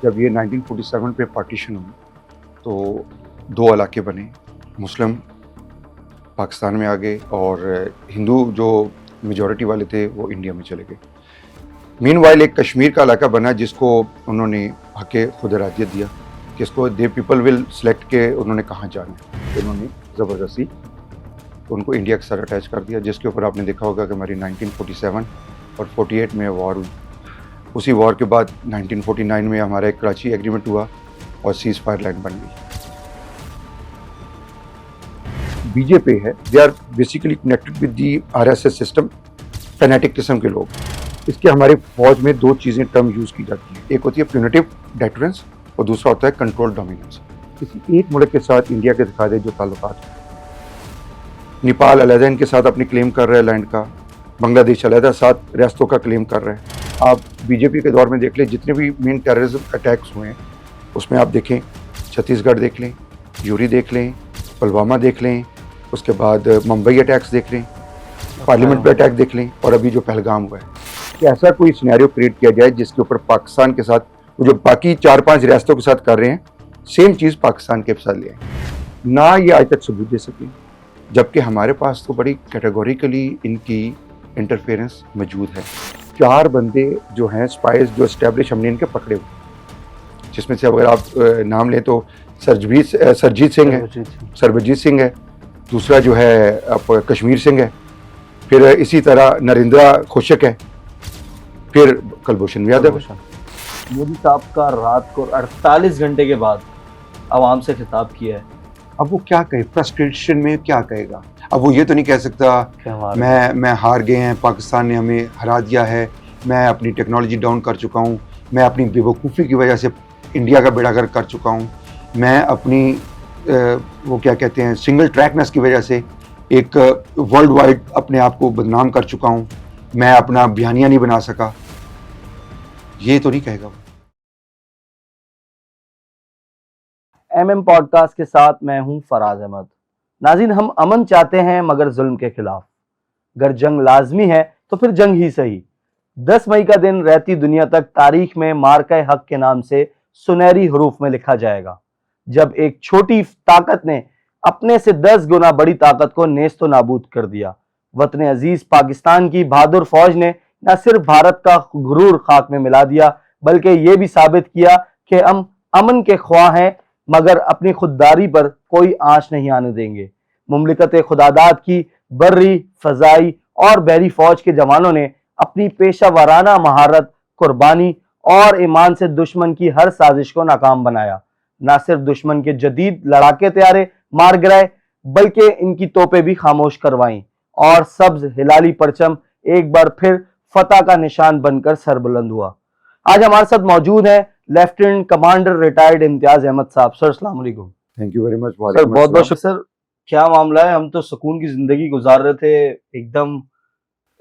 जब ये 1947 पे पार्टीशन हुई तो दो इलाके बने, मुस्लिम पाकिस्तान में आ गए और हिंदू जो मेजॉरिटी वाले थे वो इंडिया में चले गए। मीनवाइल एक कश्मीर का इलाका बना जिसको उन्होंने हक़ खुद इरादियत दिया कि इसको दे पीपल विल सेलेक्ट के उन्होंने कहाँ जाना है, तो उन्होंने ज़बरदस्ती उनको इंडिया के साथ अटैच कर दिया, जिसके ऊपर आपने देखा होगा कि हमारी 1947 और 48 में वॉर हुई। उसी वॉर के बाद 1949 में हमारा एक कराची एग्रीमेंट हुआ और सीज़ फायर लाइन बन गई। बीजेपी है, they are basically connected with the RSS system, fanatic किस्म के लोग। इसके हमारी फौज में दो चीज़ें टर्म यूज़ की जाती है, एक होती है प्यूनिटिव डेटरेंस और दूसरा होता है कंट्रोल डोमिनेंस। किसी एक मुल्क के साथ इंडिया के दिखा दे जो ताल्लुकात हैं। नेपाल अलहदा इनके साथ अपनी क्लेम कर रहा है लैंड का, बांग्लादेश अलहदा 7 रियासतों का क्लेम कर रहा है। आप बीजेपी के दौर में देख लें, जितने भी मेन टेररिज्म अटैक्स हुए हैं उसमें आप देखें, छत्तीसगढ़ देख लें, यूरी देख लें, पुलवामा देख लें, उसके बाद मुंबई अटैक्स देख लें, पार्लियामेंट पे अटैक देख लें, और अभी जो पहलगाम हुआ है। कि ऐसा कोई सिनेरियो क्रिएट किया जाए जिसके ऊपर पाकिस्तान के साथ जो बाकी 4-5 रियासतों के साथ कर रहे हैं सेम चीज़ पाकिस्तान के साथ ले आए, ना ये आज तक सबूत दे सके, जबकि हमारे पास तो बड़ी कैटेगोरिकली इनकी इंटरफेरेंस मौजूद है। 4 बंदे जो हैं स्पाइस जो एस्टेब्लिश हमने इनके पकड़े हुए, जिसमें से अगर आप नाम लें तो सरजीत सिंह है, दूसरा जो है आप कश्मीर सिंह है, फिर इसी तरह नरेंद्र खोशक है, फिर कुलभूषण यादव है। मोदी साहब का रात को 48 घंटे के बाद आवाम से खिताब किया है। अब वो क्या कहे, फ्रस्ट्रेशन में क्या कहेगा? अब वो ये तो नहीं कह सकता मैं हार गए हैं, पाकिस्तान ने हमें हरा दिया है, मैं अपनी टेक्नोलॉजी डाउन कर चुका हूँ, मैं अपनी बेवकूफ़ी की वजह से इंडिया का बेड़ा गर्क कर चुका हूँ, मैं अपनी वो क्या कहते हैं सिंगल ट्रैकनेस की वजह से एक वर्ल्ड वाइड अपने आप को बदनाम कर चुका हूँ, मैं अपना बयानिया नहीं बना सका। ये तो नहीं कहेगा। MM पॉडकास्ट के साथ मैं हूं फराज अहमद। नाज़रीन, हम अमन चाहते हैं मगर जुल्म के खिलाफ। अगर जंग लाजमी है तो फिर जंग ही सही। 10 मई का दिन रहती दुनिया तक तारीख में मार्का हक के नाम से सुनहरी हरूफ में लिखा जाएगा, जब एक छोटी ताकत ने अपने से 10 गुना बड़ी ताकत को नेस्तो नाबूद कर दिया। वतन अजीज पाकिस्तान की बहादुर फौज ने न सिर्फ भारत का गुरूर खाक में मिला दिया, बल्कि ये भी साबित किया कि हम अमन के ख्वाह हैं मगर अपनी खुददारी पर कोई आंच नहीं आने देंगे। मुमलिकत खुदादाद की बर्री, फजाई और बहरी फौज के जवानों ने अपनी पेशा वाराना महारत, कुर्बानी और ईमान से दुश्मन की हर साजिश को नाकाम बनाया। न सिर्फ दुश्मन के जदीद लड़ाके तैयारे मार गिराए, बल्कि इनकी तोपें भी खामोश करवाईं और सब्ज हिलाली परचम एक बार फिर फतह का निशान बनकर सरबुलंद हुआ। आज हमारे साथ मौजूद है lieutenant commander retired Imtiaz Ahmed साहब। सर अस्सलाम वालेकुम। Thank you very much. Sir बहुत बहुत शुक्रिया। सर क्या मामला है, हम तो सुकून की जिंदगी गुजार रहे थे, एकदम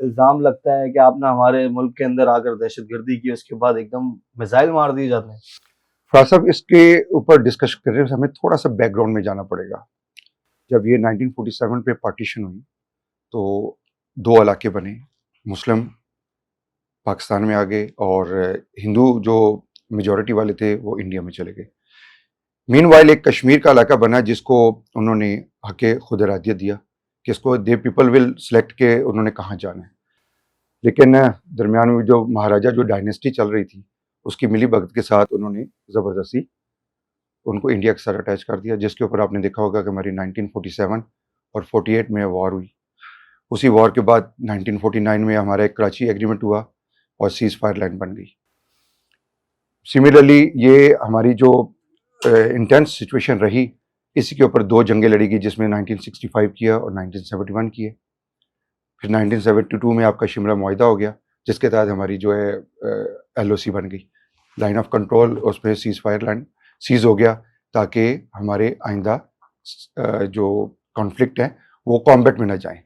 इल्जाम लगता है कि आपने हमारे मुल्क के अंदर आकर दहशतगर्दी की, उसके बाद एकदम मिसाइल मार दिए जाते हैं। फराज साहब, इसके ऊपर डिस्कस करने से हमें थोड़ा सा बैकग्राउंड में जाना पड़ेगा। जब ये 1947 पे पार्टीशन हुई तो दो इलाके बने, मुस्लिम पाकिस्तान में आ गए और हिंदू जो मेजॉरिटी वाले थे वो इंडिया में चले गए। मीनवाइल एक कश्मीर का इलाका बना जिसको उन्होंने हक़ खुद इरादियत दिया कि इसको दे पीपल विल सेलेक्ट के उन्होंने कहाँ जाना है। लेकिन दरमियान में जो महाराजा जो डायनेस्टी चल रही थी उसकी मिली भगत के साथ उन्होंने ज़बरदस्ती उनको इंडिया के साथ अटैच कर दिया, जिसके ऊपर आपने देखा होगा कि हमारी 1947 और 48 में वॉर हुई। उसी वॉर के बाद 1949 में हमारा एक कराची एग्रीमेंट हुआ और सीज़ फायर लाइन बन गई। सिमिलरली ये हमारी जो इंटेंस सिचुएशन रही, इसी के ऊपर 2 जंगें लड़ी गई, जिसमें 1965 किया और 1971 किए। फिर 1972 में आपका शिमला मुआहिदा हो गया, जिसके तहत हमारी जो है LOC बन गई, लाइन ऑफ कंट्रोल, उस पर सीज़ फायर लाइन सीज़ हो गया ताकि हमारे आइंदा जो कॉन्फ्लिक्ट है वो कॉम्बैट में ना जाए।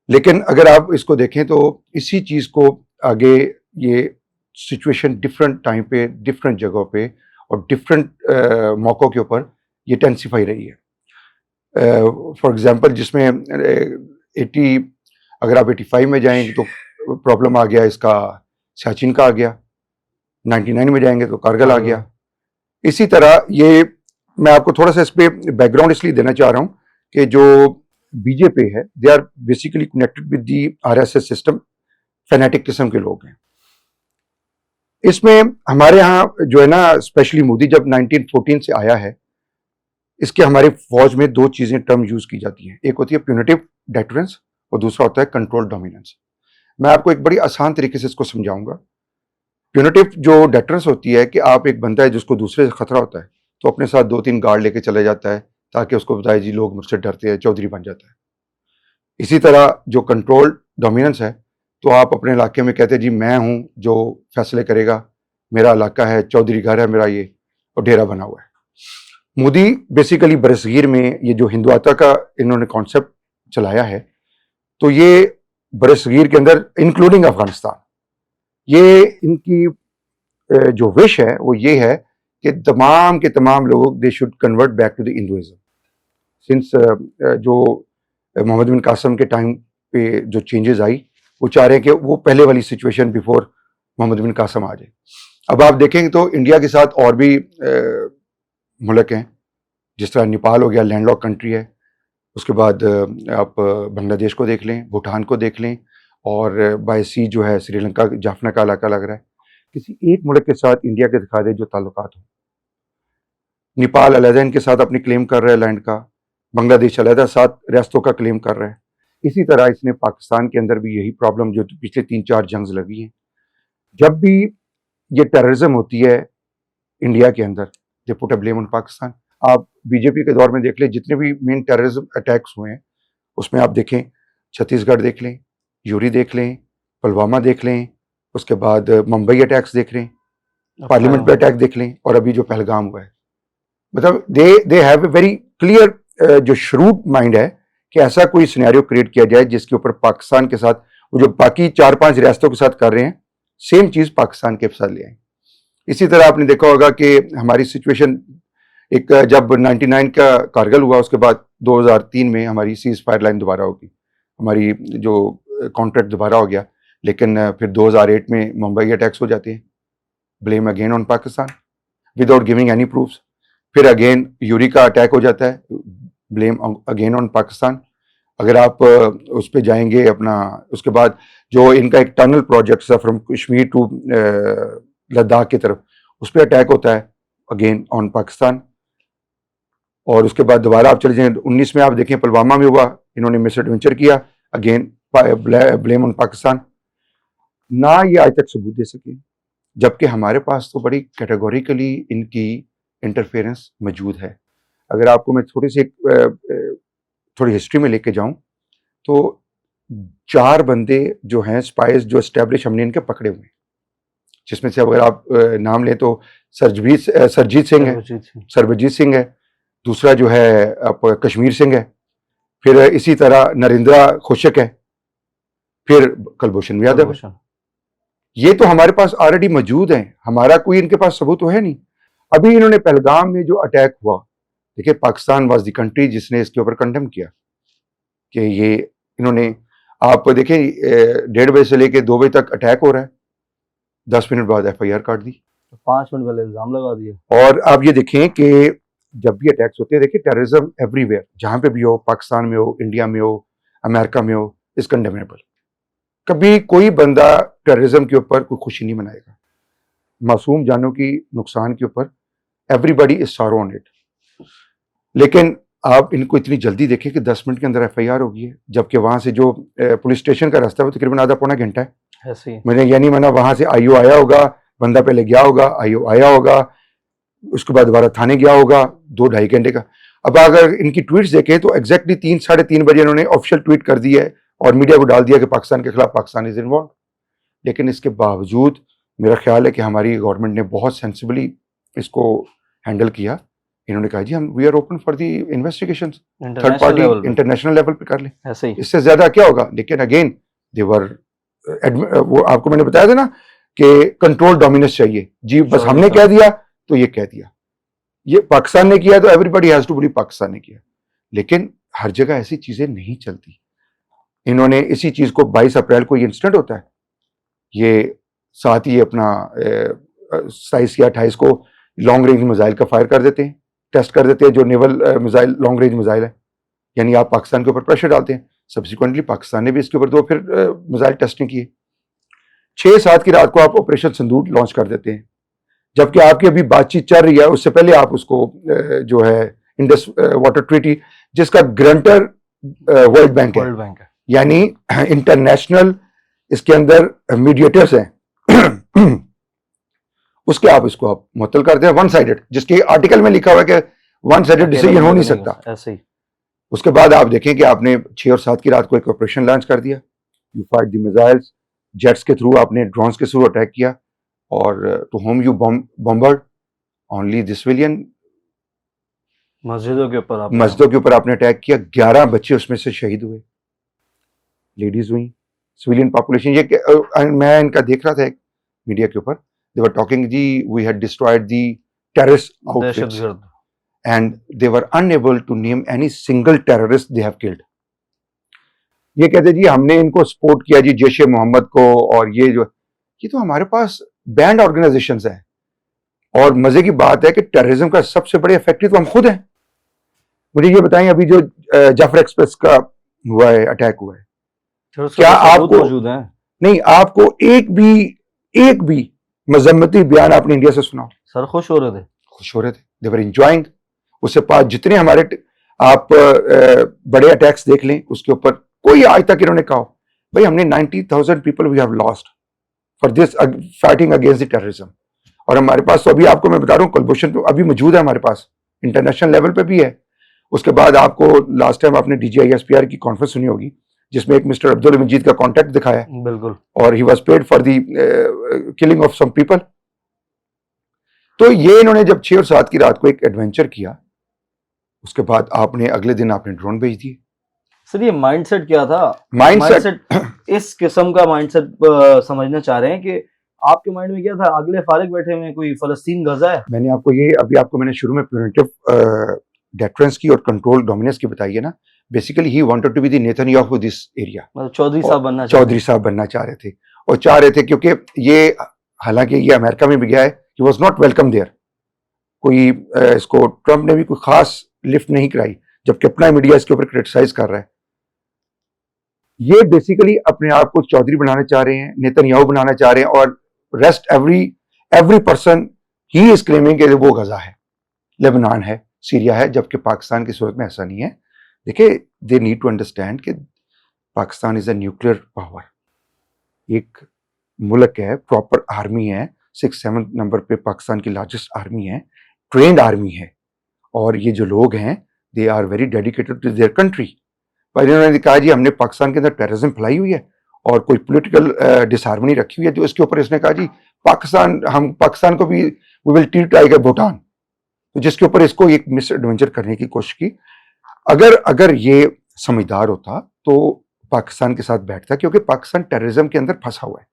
लेकिन अगर आप इसको देखें तो इसी चीज़ को आगे ये सिचुएशन डिफरेंट टाइम पे, डिफरेंट जगहों पे और डिफरेंट मौक़ों के ऊपर ये टेंसिफाई रही है। फॉर एग्जांपल जिसमें 80 अगर आप 85 में जाएंगे तो प्रॉब्लम आ गया इसका सियाचिन का आ गया, 99 में जाएंगे तो कारगिल आ गया। इसी तरह ये मैं आपको थोड़ा सा इस पे बैकग्राउंड इसलिए देना चाह रहा हूं कि जो बीजेपी है they are basically connected with the RSS system, fanatic किस्म के लोग हैं। इसमें हमारे यहाँ जो है ना, स्पेशली मोदी जब 1914 से आया है, इसके हमारी फौज में दो चीजें टर्म यूज की जाती हैं, एक होती है प्यूनिटिव डेटरेंस और दूसरा होता है कंट्रोल डोमिनेंस। मैं आपको एक बड़ी आसान तरीके से इसको समझाऊंगा। प्यूनिटिव जो डेटरेंस होती है कि आप एक बंदा है जिसको दूसरे से खतरा होता है तो अपने साथ 2-3 गार्ड लेके चले जाता है ताकि उसको बताए जी लोग मुझसे डरते हैं, चौधरी बन जाता है। इसी तरह जो कंट्रोल डोमिनेंस है तो आप अपने इलाके में कहते हैं जी मैं हूं जो फैसले करेगा, मेरा इलाका है, चौधरी घर है मेरा ये, और डेरा बना हुआ है। मोदी बेसिकली बरसगीर में ये जो हिंदुआता का इन्होंने कॉन्सेप्ट चलाया है, तो ये बरसगीर के अंदर इंक्लूडिंग अफगानिस्तान, ये इनकी जो विश है वो ये है कि तमाम के तमाम लोग they should convert back to the Hinduism. Since जो मोहम्मद बिन कासिम के टाइम पे जो चेंजेस आई, वो चाह रहे हैं कि वो पहले वाली सिचुएशन बिफोर मोहम्मद बिन कासिम आ जाए। अब आप देखेंगे तो इंडिया के साथ और भी मुल्क हैं, जिस तरह नेपाल हो गया, लैंडलॉक कंट्री है। उसके बाद आप बांग्लादेश को देख लें, भूटान को देख लें, और बाय सी जो है श्रीलंका, जाफना का इलाका लग रहा है। किसी एक मुल्क के साथ इंडिया के दिखा दे जो ताल्लुकात हो। नेपाल अलहदा इनके साथ अपनी क्लेम कर रहा है लैंड का, बांग्लादेश अलहदा 7 रियासतों का क्लेम कर रहा है। इसी तरह इसने पाकिस्तान के अंदर भी यही प्रॉब्लम जो पिछले 3-4 जंग्स लगी हैं। जब भी ये टेररिज्म होती है इंडिया के अंदर, they put a blame on Pakistan. आप बीजेपी के दौर में देख लें, जितने भी मेन टेररिज्म अटैक्स हुए हैं उसमें आप देखें, छत्तीसगढ़ देख लें, यूरी देख लें, पुलवामा देख लें, उसके बाद मुंबई अटैक्स देख लें, पार्लियामेंट पे अटैक देख लें, और अभी जो पहलगाम हुआ है। मतलब they have a very clear जो श्रूड माइंड है कि ऐसा कोई सिनेरियो क्रिएट किया जाए जिसके ऊपर पाकिस्तान के साथ, वो जो बाकी 4-5 रियासतों के साथ कर रहे हैं, सेम चीज पाकिस्तान के साथ ले आए। इसी तरह आपने देखा होगा कि हमारी सिचुएशन एक जब 99 का कारगिल हुआ, उसके बाद 2003 में हमारी सीज फायर लाइन दोबारा होगी, हमारी जो कॉन्ट्रैक्ट दोबारा हो गया। लेकिन फिर 2008 में मुंबई अटैक्स हो जाते हैं, blame again on Pakistan without giving any proofs. फिर अगेन यूरी का अटैक हो जाता है, ब्लेम अगेन ऑन पाकिस्तान। अगर आप उस पर जाएंगे अपना, उसके बाद जो इनका एक टनल प्रोजेक्ट है फ्रॉम कश्मीर टू लद्दाख की तरफ, उस पर अटैक होता है, अगेन ऑन पाकिस्तान। और उसके बाद दोबारा आप चले जाएं 19 में, आप देखें पुलवामा में हुआ, इन्होंने मिस एडवेंचर किया, अगेन ब्लेम ऑन पाकिस्तान। ना ये आज तक सबूत दे सके, जबकि हमारे पास तो बड़ी कैटेगोरिकली इनकी इंटरफेरेंस मौजूद है। अगर आपको मैं थोड़ी हिस्ट्री में लेके जाऊं तो 4 बंदे जो हैं स्पाइस जो एस्टेब्लिश हमने इनके पकड़े हुए हैं, जिसमें से अगर आप नाम लें तो सरजीत सिंह है, दूसरा जो है आप कश्मीर सिंह है, फिर इसी तरह नरेंद्र खोशक है, फिर कुलभूषण यादव है। ये तो हमारे पास ऑलरेडी मौजूद हैं, हमारा कोई इनके पास सबूत तो है नहीं। अभी इन्होंने पहलगाम में जो अटैक हुआ, देखिए पाकिस्तान वाज द कंट्री जिसने इसके ऊपर कंडेम किया कि ये इन्होंने, आप देखें 1:30 बजे से लेके 2 बजे तक अटैक हो रहा है, 10 मिनट बाद FIR काट दी, 5 मिनट पहले इल्जाम लगा दिया। और आप ये देखें कि जब भी अटैक्स होते हैं, देखिए टेररिज्म एवरीवेयर, जहां पे भी हो, पाकिस्तान में हो, इंडिया में हो, अमेरिका में हो, इज कंडेमेबल। कभी कोई बंदा टेररिज्म के ऊपर कोई खुशी नहीं मनाएगा, मासूम जानों की नुकसान के ऊपर everybody is sorrow on it. लेकिन आप इनको इतनी जल्दी देखें कि 10 मिनट के अंदर FIR हो गई है, जबकि वहां से जो पुलिस स्टेशन का रास्ता है वो तकरीबन आधा पौना घंटा है। ऐसे मैंने ये नहीं माना, वहां से IO आया होगा, बंदा पहले गया होगा, IO आया होगा, उसके बाद दोबारा थाने गया होगा, 2-2.5 घंटे का। अब अगर इनकी ट्वीट्स देखें तो एग्जैक्टली 3-3:30 बजे इन्होंने ऑफिशियल ट्वीट कर दी है और मीडिया को डाल दिया कि पाकिस्तान के खिलाफ पाकिस्तान इज इन्वॉल्व। लेकिन इसके बावजूद मेरा ख्याल है कि हमारी गवर्नमेंट ने बहुत सेंसिबली इसको हैंडल किया। इन्होंने कहा जी हम we are open for the investigation, third party international level पे कर ले, ऐसे ही, इससे ज्यादा क्या होगा। लेकिन अगेन देवर वो आपको मैंने बताया था ना कि कंट्रोल डोमिनेंस चाहिए जी, बस हमने कह दिया तो ये कह दिया, ये पाकिस्तान ने किया तो everybody has to believe Pakistan ने किया। लेकिन हर जगह ऐसी चीजें नहीं चलती। इन्होंने इसी चीज को 22 अप्रैल को ये इंसिडेंट होता है, ये साथ ही अपना 27 या 28 को लॉन्ग रेंज मिसाइल का फायर कर देते हैं, टेस्ट कर देते हैं, जो naval missile long range missile है, यानी आप पाकिस्तान के ऊपर प्रेशर डालते हैं। सब्सिक्वेंटली पाकिस्तान ने भी इसके ऊपर 2 फिर मिसाइल टेस्टिंग की। 6-7 की रात को आप ऑपरेशन सिंदूर लॉन्च कर देते हैं, जबकि आपकी अभी बातचीत चल रही है, उससे पहले आप उसको जो है इंडस वाटर ट्रीटी, जिसका ग्रंटर वर्ल्ड बैंक है, यानी इंटरनेशनल इसके अंदर मीडिएटर्स हैं उसके आप इसको आप मुअत्तल कर दें, वन साइडेड, जिसके आर्टिकल में लिखा हुआ है कि वन साइडेड डिसीजन हो नहीं सकता। ऐसे ही उसके बाद आप देखें कि आपने 6 और 7 की रात को एक ऑपरेशन लॉन्च कर दिया, you fight the missiles, jets के थ्रू आपने ड्रोन्स के थ्रू अटैक किया, और to home you bombarded only the civilian, मस्जिदों के ऊपर आपने अटैक किया। 11 बच्चे उसमें से शहीद हुए, लेडीज हुई, सिविलियन पॉपुलेशन। ये मैं इनका देख रहा था एक मीडिया के ऊपर, they were talking ji we had destroyed the terrorist outfits and they were unable to name any single terrorist they have killed. ये कहते जी हमने इनको सपोर्ट किया जी जैश ए मोहम्मद को, और ये तो हमारे पास बैंड ऑर्गेनाइजेशंस हैं, और मजे की बात है कि टेररिज्म का सबसे बड़े इफेक्टिव तो हम खुद हैं। मुझे ये बताएं, अभी जो जाफर एक्सप्रेस का हुआ है, अटैक हुआ है, क्या आपको मौजूद है? नहीं, आपको एक भी मजम्मती बयान आपने इंडिया से सुना? सर खुश हो रहे थे, दे वर एंजॉयिंग। उससे पास जितने हमारे आप बड़े अटैक्स देख लें, उसके ऊपर कोई आज तक इन्होंने कहा भाई हमने 90,000 people we have lost for this fighting against the terrorism. और हमारे पास तो अभी आपको मैं बता रहा हूँ कुलभूषण तो अभी मौजूद है हमारे पास, इंटरनेशनल लेवल पे भी है। उसके बाद आपको लास्ट टाइम आपने DGISPR की कॉन्फ्रेंस सुनी होगी, जिसमें एक मिस्टर अब्दुल मजीद का कॉन्टैक्ट दिखाया, बिल्कुल, और he was paid for the killing of some people. तो ये इन्होंने जब 6 और 7 की रात को एक एडवेंचर किया, उसके बाद आपने अगले दिन आपने ड्रोन भेज दिए। सर ये माइंडसेट क्या था? माइंडसेट इस किस्म का माइंडसेट समझना चाह रहे हैं कि आपके माइंड में क्या था? अगले फारिग बैठे हुए कोई फलस्तीन गजा है? मैंने आपको ये अभी आपको मैंने शुरू में प्रिवेंटिव डेटरेंस की और कंट्रोल डोमिनेंस की बताई है ना। Basically he wanted to be the Netanyahu this area, मतलब चौधरी साहब बनना चाह रहे थे, और चाह रहे थे क्योंकि ये हालांकि ये अमेरिका में भी गया है, he was not welcome there. कोई इसको ट्रंप ने भी कोई खास लिफ्ट नहीं कराई, जबकि अपना मीडिया इसके ऊपर क्रिटिसाइज कर रहा है। ये बेसिकली अपने आप को चौधरी बनाना चाह रहे हैं, नेतन्याहू बनाना चाह रहे हैं, और rest every person he is claiming कि वो गजा है, लेबनान है, सीरिया है, जबकि पाकिस्तान की सूरत में ऐसा नहीं है। देखिए, दे नीड टू अंडरस्टैंड कि Pakistan is a nuclear power, एक मुल्क है, प्रॉपर आर्मी है, 6-7 नंबर पे पाकिस्तान की लार्जेस्ट आर्मी है, ट्रेंड आर्मी है, और ये जो लोग हैं they are very dedicated to their country. पर इन्होंने कहा जी हमने पाकिस्तान के अंदर टेररिज्म फैलाई हुई है और कोई पॉलिटिकल डिसहार्मनी रखी हुई है, जो इसके ऊपर इसने कहा जी हम पाकिस्तान को भी we will treat like a Bhutan, तो जिसके ऊपर इसको एक मिस एडवेंचर करने की कोशिश की। अगर ये समझदार होता तो पाकिस्तान के साथ बैठता, क्योंकि पाकिस्तान टेररिज्म के अंदर फंसा हुआ है।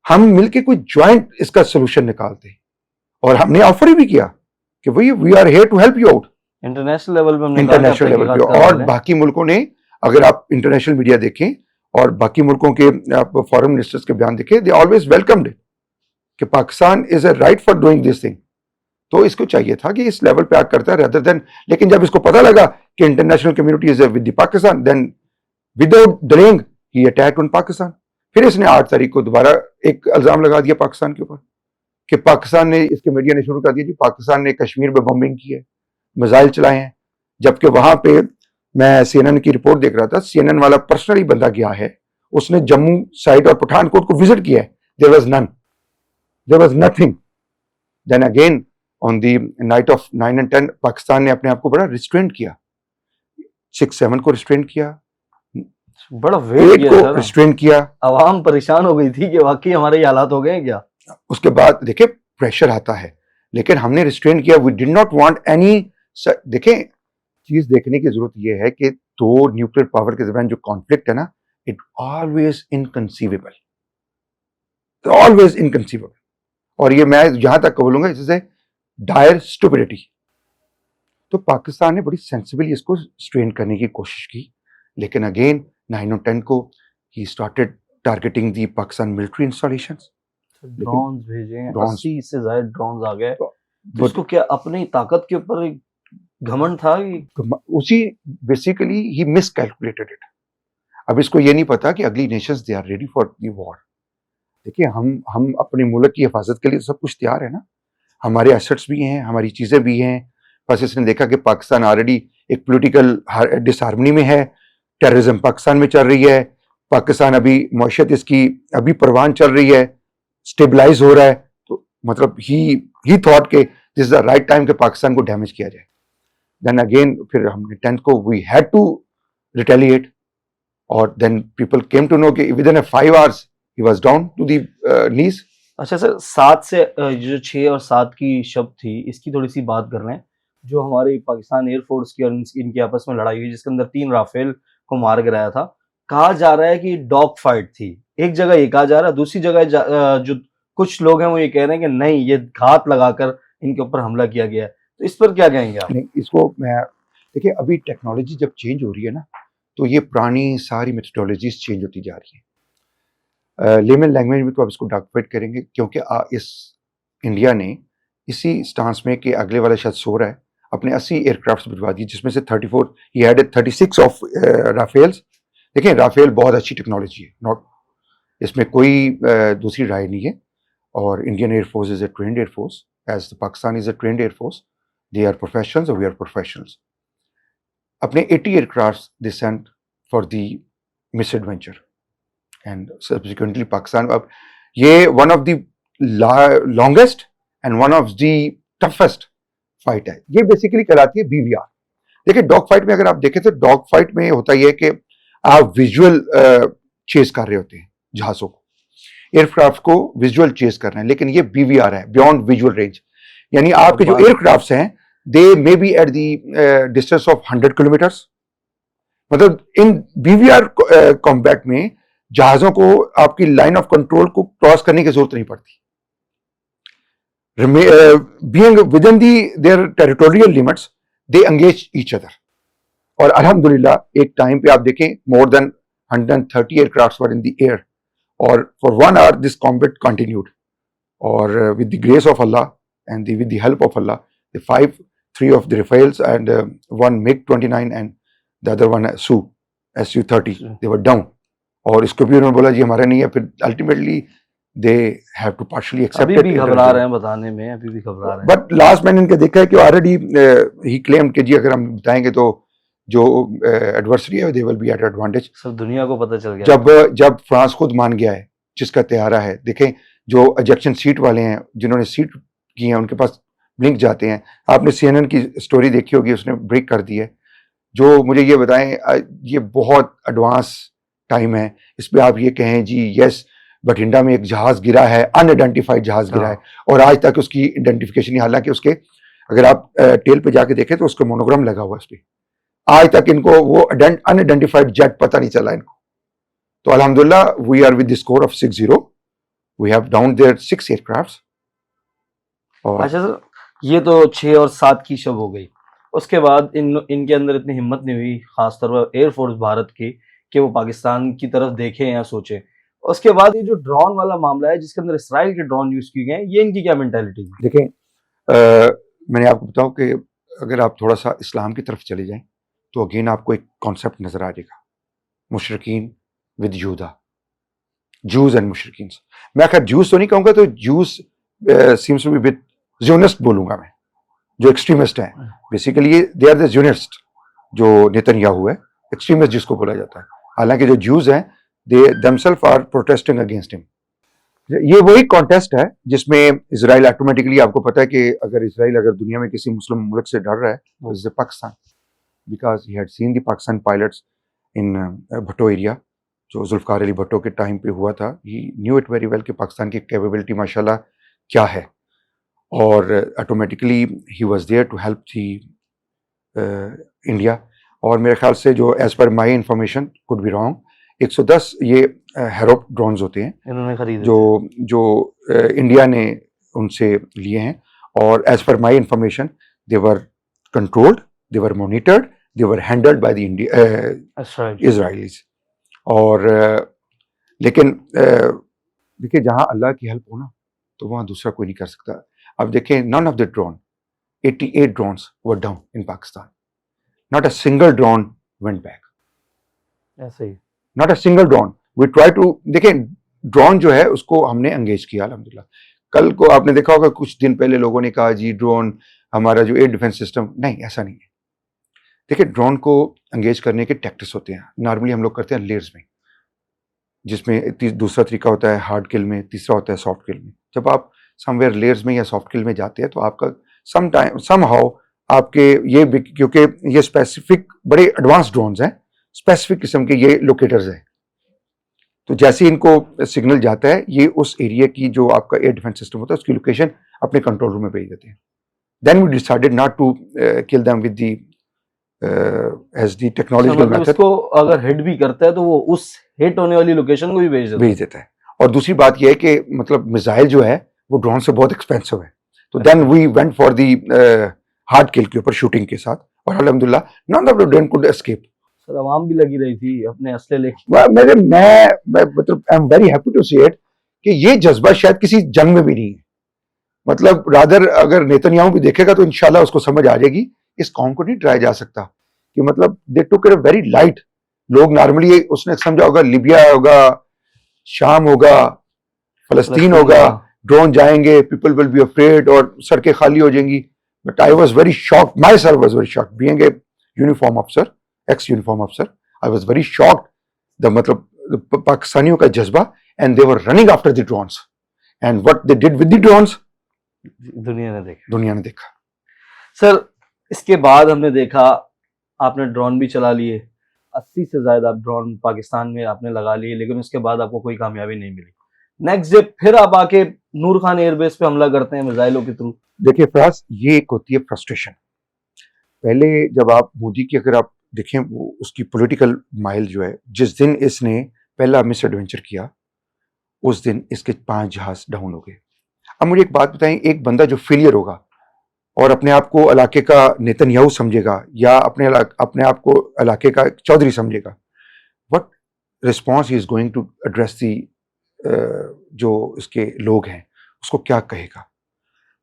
हम मिलके कोई ज्वाइंट इसका सोल्यूशन निकालते, और हमने ऑफर भी किया कि we are here to help you out international level पे। और बाकी मुल्कों ने, अगर आप इंटरनेशनल मीडिया देखें और बाकी मुल्कों के आप फॉरेन मिनिस्टर्स के बयान देखें, दे ऑलवेज वेलकम्ड इट कि Pakistan is a right for doing this thing. तो इसको चाहिए था कि इस लेवल पे आग करता है रेदर देन, लेकिन जब इसको पता लगा कि international community is with Pakistan, then without delaying he attacked on Pakistan. फिर इसने 8 तारीख को दोबारा एक इल्जाम लगा दिया पाकिस्तान के ऊपर कि पाकिस्तान ने, इसके मीडिया ने शुरू कर दिया जी पाकिस्तान ने कश्मीर में बम्बिंग की है, मिसाइल चलाए हैं, जबकि वहां पे मैं CNN की रिपोर्ट देख रहा था, CNN वाला पर्सनली बंदा गया है, उसने जम्मू साइड और पठानकोट को विजिट किया है, there was nothing. Then again on the night of 9 and 10 Pakistan ने अपने आप को बड़ा रिस्ट्रेंट किया, 6-7 को रिस्ट्रेंट किया, बड़ा वेट किया को रिस्ट्रेंट किया। आवाम परेशान हो गई थी कि वाकई हमारे ये हालात हो गए हैं क्या। उसके बाद देखिए प्रेशर आता है, लेकिन हमने रिस्ट्रेन किया, we did not want any. देखें, चीज देखने की जरूरत यह है कि 2 न्यूक्लियर पावर के दरमियान जो कॉन्फ्लिक्ट है ना, इट ऑलवेज इनकंसीवेबल, और ये मैं यहां तक बोलूंगा जैसे डायर स्टुपिडिटी। तो पाकिस्तान ने बड़ी सेंसिबली इसको स्ट्रेन करने की कोशिश की, लेकिन अगेन 9 और 10 को he started targeting the Pakistan military installations. Drones भेजे हैं, drones- 80 से ज्यादा ड्रोन्स आ गए, तो but इसको क्या अपनी ताकत के ऊपर एक घमंड था कि उसी बेसिकली ही मिसकैलकुलेटेड इट। अब इसको ये नहीं पता कि अगली nations they are ready for the war. देखिए हम अपने मुल्क की हिफाजत के लिए सब कुछ तैयार है ना, हमारे एसेट्स भी हैं, हमारी चीज़ें भी हैं। बस इसने देखा कि पाकिस्तान ऑलरेडी एक पॉलिटिकल डिसहार्मनी में है, टेररिज्म पाकिस्तान में चल रही है, पाकिस्तान अभी मईशत इसकी अभी परवान चल रही है, स्टेबलाइज हो रहा है, तो मतलब ही थॉट के this is the right time कि पाकिस्तान को डैमेज किया जाए। देन अगेन फिर हमने 10th को वी हैड टू रिटेलिएट, और then people came to know कि within 5 hours he was down to the knees. अच्छा सर, 7 से जो 6 और 7 की शब थी, इसकी थोड़ी सी बात कर रहे हैं। जो हमारी पाकिस्तान एयरफोर्स की और इनकी आपस में लड़ाई हुई, जिसके अंदर 3 राफेल को मार गिराया था। कहा जा रहा है कि डॉग फाइट थी। एक जगह ये कहा जा रहा है, दूसरी जगह जो कुछ लोग हैं वो ये कह रहे हैं कि नहीं, ये घात लगाकर इनके ऊपर हमला किया गया है। तो इस पर क्या कहेंगे आप? नहीं, इसको मैं देखिए, अभी टेक्नोलॉजी जब चेंज हो रही है ना, तो ये पुरानी सारी मेथडोलॉजीज चेंज होती जा रही है। लेमन लैंग्वेज में तो आप इसको डॉग फाइट करेंगे, क्योंकि इस इंडिया ने इसी स्टांस में कि अगले वाला शायद सो रहा है, अपने 80 एयरक्राफ्ट भिजवा दिए, जिसमें से 34 ही हैड 36 ऑफ राफेल्स। देखिए राफेल बहुत अच्छी टेक्नोलॉजी है, नॉट इसमें कोई दूसरी राय नहीं है। और Indian air force is a trained air force, as Pakistan is a trained air force, they are professionals और वी आर प्रोफेशनल्स। अपने 80 aircraft they sent for the misadventure and subsequently Pakistan. अब ये one of the longest and one of the toughest fight है। ये basically कराती है BVR। देखिए dog fight में अगर आप देखें तो डॉग फाइट में होता यह है कि आप विजुअल चेस कर रहे होते हैं जहाजों को, एयरक्राफ्ट को विजुअल चेस कर रहे हैं, लेकिन ये BVR है, बियॉन्ड विजुअल रेंज। यानी आपके जो एयरक्राफ्ट हैं they may be at the distance of 100 kilometres. मतलब इन BVR कॉम्बैट में जहाजों को आपकी लाइन ऑफ कंट्रोल को क्रॉस करने की जरूरत नहीं पड़ती, being within their territorial limits they engage each other। और अल्हम्दुलिल्लाह एक टाइम पे आप देखें more than 130 aircraft were in the air, और for 1 hour this combat continued. और with the grace of Allah and with the help of Allah, the 3 of the Rafales and 1 MiG-29 and the other one Su-30 they were down। और इसको भी उन्होंने बोला जी हमारा नहीं है, फिर ultimately they have to partially accept अभी it। भी घबरा रहे हैं बताने में, अभी भी घबरा रहे हैं। बट लास्ट मैंने इनके देखा है कि ऑलरेडी ही क्लेम्ड कि जी अगर हम बताएंगे तो जो एडवर्सरी है they will be at advantage. सब दुनिया को पता चल गया। जब फ्रांस खुद मान गया है जिसका तैयारा है, देखें जो एजेक्शन सीट वाले हैं जिन्होंने सीट की हैं उनके पास ब्लिंक जाते हैं। आपने CNN की स्टोरी देखी होगी, उसने ब्रेक कर दी है। जो मुझे ये बताएं, ये बहुत एडवांस टाइम है, इस पर आप ये कहें जी यस बठिंडा में एक जहाज गिरा है, अनआइडेंटिफाइड जहाज गिरा है, और आज तक उसकी आइडेंटिफिकेशन नहीं। हालांकि उसके अगर आप टेल पे जाके देखें तो उसका मोनोग्राम लगा हुआ है उस पर, आज तक इनको वो अनआइडेंटिफाइड जेट पता नहीं चला इनको। तो अल्हम्दुलिल्लाह we are with the score of 6-0, we have down their 6 aircraft. और अच्छा सर, ये तो 6 और 7 की शब हो गई। उसके बाद इनके अंदर इतनी हिम्मत नहीं हुई, खासतौर पर एयरफोर्स भारत की, कि वो पाकिस्तान की तरफ देखें या सोचें। उसके बाद ये जो ड्रोन वाला मामला है जिसके अंदर इसराइल के ड्रोन यूज किए गए, ये इनकी क्या मेंटालिटी है? देखें मैंने आपको बताऊं कि अगर आप थोड़ा सा इस्लाम की तरफ चले जाएं तो अगेन आपको एक कॉन्सेप्ट नजर आ जाएगा, मुशरिकीन विद यहूदा, जूस एंड मुशरिकीन। मैं खैर जूस तो नहीं कहूंगा, तो Jews seems to be with Zionist बोलूंगा मैं, जो एक्सट्रीमिस्ट है। Basically they are the Zionist, जो नेतन्याहू है, एक्सट्रीमिस्ट जिसको बोला जाता है। हालांकि जो जूस हैं they themselves are protesting against him. ये वही कॉन्टेस्ट है जिसमें इजराइल ऑटोमेटिकली, आपको पता है कि अगर दुनिया में किसी मुस्लिम मुल्क से डर रहा है तो is Pakistan, because he had seen the Pakistan pilots in Bhutto area, जो जुल्फकार अली भट्टो के टाइम पे हुआ था। He knew it very well कि पाकिस्तान की कैपेबिलिटी माशाल्लाह क्या है, और automatically he was there to help the India. और मेरे ख्याल से जो as per my information, could be wrong, 110 ये हेरोप ड्रोन्स होते हैं इन्होंने खरीदे जो इंडिया ने उनसे लिए हैं। और as per my information they were controlled, they were monitored, they were handled by the Israelis. और लेकिन देखिए जहां अल्लाह की हेल्प हो ना, तो वहाँ दूसरा कोई नहीं कर सकता। अब देखें, none of the drone, 88 drones were down in Pakistan. Not a single drone went back. ऐसे ही Not a single drone. We try to, देखें ड्रोन जो है उसको हमने एंगेज किया अल्हम्दुलिल्लाह। कल को आपने देखा होगा कुछ दिन पहले लोगों ने कहा जी ड्रोन हमारा जो एयर डिफेंस सिस्टम, नहीं ऐसा नहीं है। देखिए ड्रोन को एंगेज करने के टैक्टिक्स होते हैं, नॉर्मली हम लोग करते हैं लेयर्स में, जिसमें दूसरा तरीका होता है हार्ड किल में, तीसरा होता है सॉफ्ट किल में। जब आप समवेयर लेयर्स में या सॉफ्ट किल में जाते हैं तो आपका सम टाइम समहाउ आपके ये क्योंकि ये स्पेसिफिक बड़े एडवांस ड्रोन्स हैं, स्पेसिफिक किस्म के ये लोकेटर्स हैं, तो जैसे ही इनको सिग्नल जाता है ये उस एरिया की जो आपका एयर डिफेंस सिस्टम होता है उसकी लोकेशन अपने कंट्रोल रूम में भेज देते हैं। Then we decided not to kill them with the as the technological method. उसको अगर हिट भी करता है तो वो उस हिट होने वाली लोकेशन को भी भेज देता है। और दूसरी बात यह है कि मतलब मिसाइल जो है वो ड्रोन से बहुत एक्सपेंसिव है, तो then we went for the hard kill के ऊपर शूटिंग के साथ, और अल्हम्दुलिल्लाह none of the drone could escape. Sir आवाम भी लगी रही थी अपने असले लेके। मैं मतलब I am very happy to see it कि ये जज्बा शायद किसी जंग में भी नहीं है। मतलब रादर अगर नेतन्याहू भी देखेगा तो इंशाल्लाह उसको समझ आ जाएगी इस कौम को नहीं डराया जा सकता, कि मतलब दे टुक इट वेरी लाइट। लोग नॉर्मली उसने समझा होगा लिबिया होगा, शाम होगा, फलस्तीन होगा, ड्रोन जाएंगे, पीपल विल बी अफ्रेड और सड़कें खाली हो जाएंगी। But I was very shocked, my self was very shocked being a uniform अफसर, एक्स यूनिफॉर्म अफसर। I was very shocked the मतलब पाकिस्तानियों का जज्बा, and they were running after the drones, and what they did with the drones दुनिया ने देखा। Sir इसके बाद हमने देखा आपने ड्रोन भी चला लिए, 80 से ज्यादा ड्रोन पाकिस्तान में आपने लगा लिए, लेकिन उसके बाद आपको कोई कामयाबी नहीं मिली। नेक्स्ट डे फिर आप आके नूर खान एयरबेस पे हमला करते हैं मिसाइलों के थ्रू। देखिए फराज, ये एक होती है फ्रस्ट्रेशन। पहले जब आप मोदी की अगर आप देखें वो उसकी पॉलिटिकल माइल जो है, जिस दिन इसने पहला मिस एडवेंचर किया उस दिन इसके 5 जहाज डाउन हो गए। अब मुझे एक बात बताएं, एक बंदा जो फेलियर होगा और अपने आप को इलाके का नेतन्याहू समझेगा या अपने आप को इलाके का चौधरी समझेगा, what response he is going to address the जो इसके लोग हैं उसको क्या कहेगा?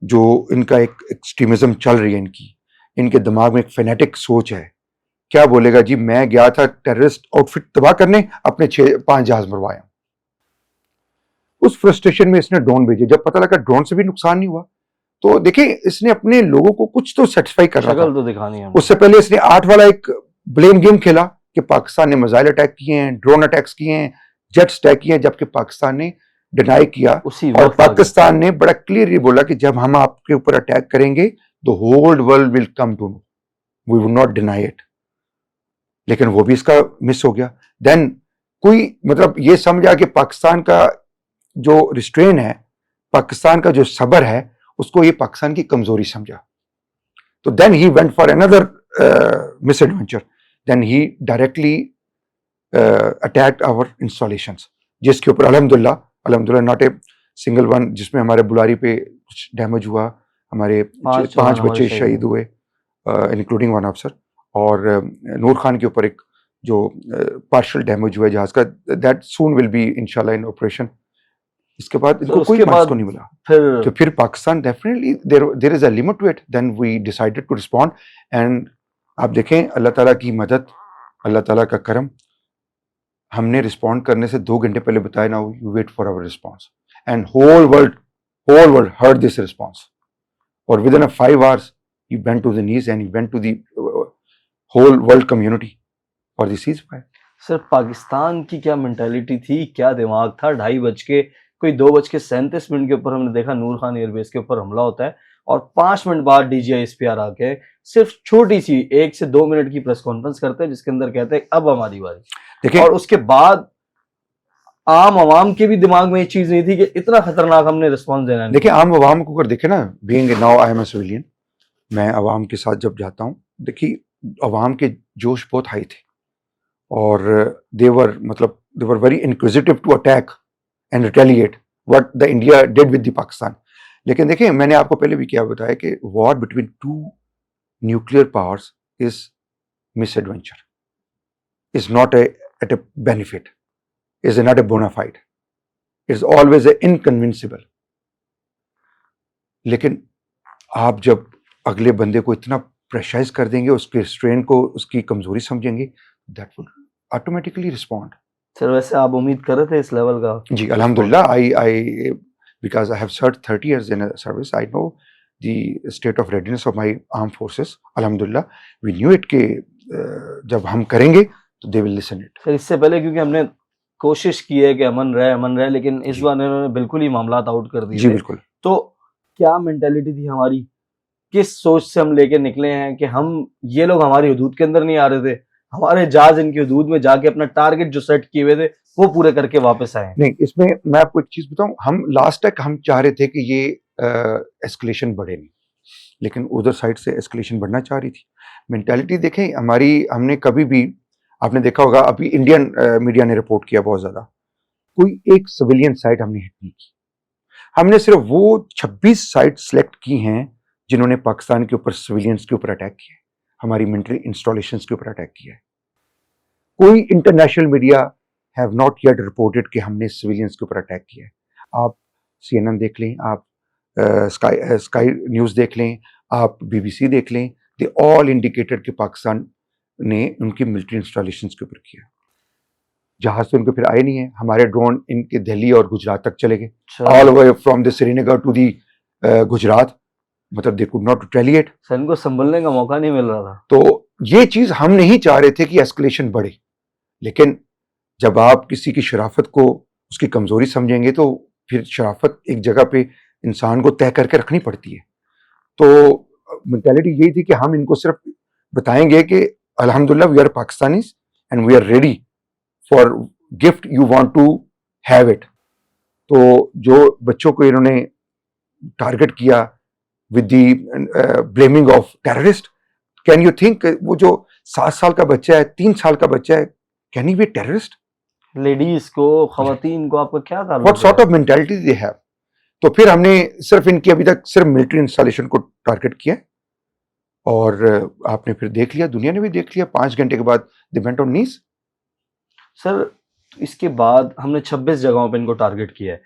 जो इनका एक एक्सट्रीमिज्म चल रही है, इनके दिमाग में एक फेनेटिक सोच है, क्या बोलेगा जी मैं गया था टेररिस्ट आउटफिट तबाह करने, अपने 5 जहाज मरवाया। उस फ्रस्ट्रेशन में इसने ड्रोन भेजे। जब पता लगा ड्रोन से भी नुकसान नहीं हुआ तो देखिए इसने अपने लोगों को कुछ तो सेटिस्फाई करना था, तो दिखानी है। उससे पहले इसने 8 वाला एक ब्लेम गेम खेला कि पाकिस्तान ने मिसाइल अटैक किए हैं, ड्रोन अटैक्स किए हैं, जेट्स अटैक किए हैं, जबकि पाकिस्तान ने डिनाई किया। और पाकिस्तान ने बड़ा क्लियरली बोला कि जब हम आपके ऊपर अटैक करेंगे the whole world will come to know, we will not deny it. लेकिन वो भी इसका मिस हो गया। देन कोई मतलब ये समझा कि पाकिस्तान का जो रिस्ट्रेन है, पाकिस्तान का जो सब्र है, उसको ये पाकिस्तान की कमजोरी समझा। तो then he went for another misadventure, then he directly attacked our installations, जिसके ऊपर अल्हम्दुलिल्लाह नॉट ए सिंगल वन, जिसमें हमारे बुलारी पे कुछ डैमेज हुआ, हमारे 5 बच्चे शहीद हुए इंक्लूडिंग 1 अफसर, और नूर खान के ऊपर एक जो पार्शियल डैमेज हुआ जहाज का, दैट सून विल बी इंशाल्लाह इन ऑपरेशन। इसके बाद इनको कोई माइलस्टोन नहीं मिला। तो फिर Pakistan definitely there is a limit to it, then we decided to respond. And आप देखें अल्लाह ताला की मदद, अल्लाह ताला का करम, हमने रिस्पॉन्ड करने से 2 घंटे पहले बताया ना, you wait for our response, and whole world heard this response, और within 5 hours you went to the knees and you went to the whole world community for the ceasefire. Sir Pakistan की क्या mentality थी, क्या दिमाग था? 2:37 के ऊपर हमने देखा नूर खान एयरबेस के ऊपर हमला होता है, और 5 मिनट बाद DGISPR आके सिर्फ छोटी सी 1 से 2 मिनट की प्रेस कॉन्फ्रेंस करते हैं जिसके अंदर कहते हैं अब हमारी बारी। देखिए, और उसके बाद आम आवाम के भी दिमाग में ये चीज नहीं थी कि इतना खतरनाक हमने रिस्पॉन्स देना है। देखिए आम आवाम को अगर देखे ना, being now I am a civilian, मैं आवाम के साथ जब जाता हूँ, देखिए आवाम के जोश बहुत हाई थे, और they were very inquisitive to attack and retaliate what the India did with the Pakistan. लेकिन देखिए मैंने आपको पहले भी क्या बताया कि war between 2 nuclear powers is misadventure, is not at a benefit, is not a bona fide. It's always an inconvincible. लेकिन आप जब अगले बंदे को इतना प्रेशराइज कर देंगे, उसके स्ट्रेन को, उसकी कमजोरी समझेंगे, that would automatically respond. Sir वैसे आप उम्मीद कर रहे थे इस लेवल का जी response? अल्हम्दुलिल्लाह. आई because I have served 30 years in a service, I know the state of readiness of my armed forces. Alhamdulillah, we knew it कि जब हम करेंगे तो they will listen it. Sir इससे पहले क्योंकि हमने कोशिश की है कि अमन रहे, लेकिन इस जी. बार इन्होंने बिल्कुल ही मामलात आउट कर दिए जी थे. बिल्कुल. तो क्या मेंटेलिटी थी हमारी, किस सोच से हम लेके निकले हैं कि हम, ये लोग हमारी हदूद के अंदर नहीं आ रहे थे, हमारे जहाज इनकी हदूद में जाके अपना टारगेट जो सेट किए हुए थे वो पूरे करके वापस आए. नहीं, इसमें मैं आपको एक चीज बताऊं, हम लास्ट तक हम चाह रहे थे कि ये एस्केलेशन बढ़े नहीं, लेकिन उधर साइड से एस्केलेशन बढ़ना चाह रही थी. मेंटालिटी देखें हमारी, हमने कभी भी, आपने देखा होगा अभी इंडियन मीडिया ने रिपोर्ट किया बहुत ज्यादा, कोई एक सिविलियन साइट हमने हिट नहीं की. हमने सिर्फ वो 26 साइट सेलेक्ट की हैं जिन्होंने पाकिस्तान के ऊपर, सिविलियंस के ऊपर अटैक किया है, हमारी मिलिट्री इंस्टॉलेशंस के ऊपर अटैक किया है. कोई international media have not yet reported कि हमने सिविलियंस के ऊपर अटैक किया है. आप CNN देख लें, आप स्काई न्यूज़ देख लें, आप BBC देख लें, दे ऑल इंडिकेटेड कि पाकिस्तान ने उनकी मिलिट्री इंस्टॉलेशंस के ऊपर किया. जहाज तो उनके फिर आए नहीं है, हमारे ड्रोन इनके दिल्ली और गुजरात तक चले गए, all way from the Srinagar to the Gujarat. मतलब they could not retaliate. Sir इनको संभलने का मौका नहीं मिल रहा था. तो ये चीज हम नहीं चाह रहे थे कि एस्केलेशन बढ़े, लेकिन जब आप किसी की शराफत को, उसकी कमजोरी समझेंगे तो फिर शराफत एक जगह पे इंसान को तय करके रखनी पड़ती है. तो मेंटालिटी यही थी कि हम इनको सिर्फ बताएंगे कि अल्हम्दुलिल्लाह we are Pakistanis and we are ready for gift you want to have it. तो जो बच्चों को इन्होंने टारगेट किया with the blaming of terrorist, can you think, वो जो 7 साल का बच्चा है, 3 साल का बच्चा है, can he be terrorist? Ladies को, खवातीन को आपका क्या ताल्लुक what sort of mentality they have? तो फिर हमने सिर्फ इनकी अभी तक सिर्फ मिलिट्री इंस्टॉलेशन को टारगेट किया, और आपने फिर देख लिया, दुनिया ने भी देख लिया, 5 घंटे के बाद they went on knees. Sir इसके बाद हमने 26 जगहों पे इनको टारगेट किया है.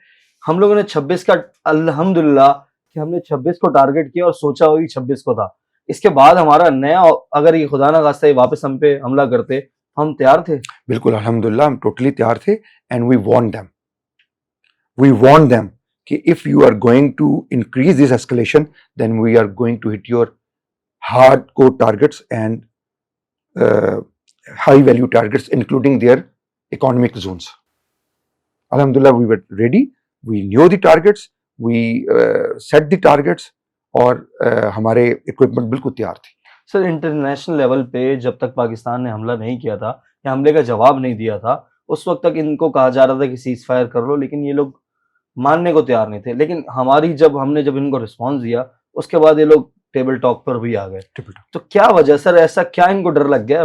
हम लोगों ने 26 का, अल्हम्दुलिल्लाह कि हमने 26 को टारगेट किया और सोचा हुई 26 को था. इसके बाद हमारा नया, अगर ये खुदा ना खास्ता ये वापस हम पे हमला करते, हम तैयार थे. बिल्कुल अल्हम्दुलिल्लाह, हम टोटली तैयार थे. एंड वी वॉर्न देम कि if you are going to increase this escalation then we are going to hit your hard core targets and high value targets including their economic zones. अल्हम्दुलिल्लाह we were ready, we knew the targets, we set the targets, और हमारे equipment बिल्कुल तैयार थे. Sir international level पे जब तक पाकिस्तान ने हमला नहीं किया था या हमले का जवाब नहीं दिया था, उस वक्त तक इनको कहा जा रहा था कि सीज फायर कर लो, लेकिन ये लोग मानने को तैयार नहीं थे. लेकिन हमारी हमने जब इनको रिस्पॉन्स दिया, उसके बाद ये लोग टेबल टॉक पर भी आ गए. तो क्या वजह सर, ऐसा क्या इनको डर लग गया?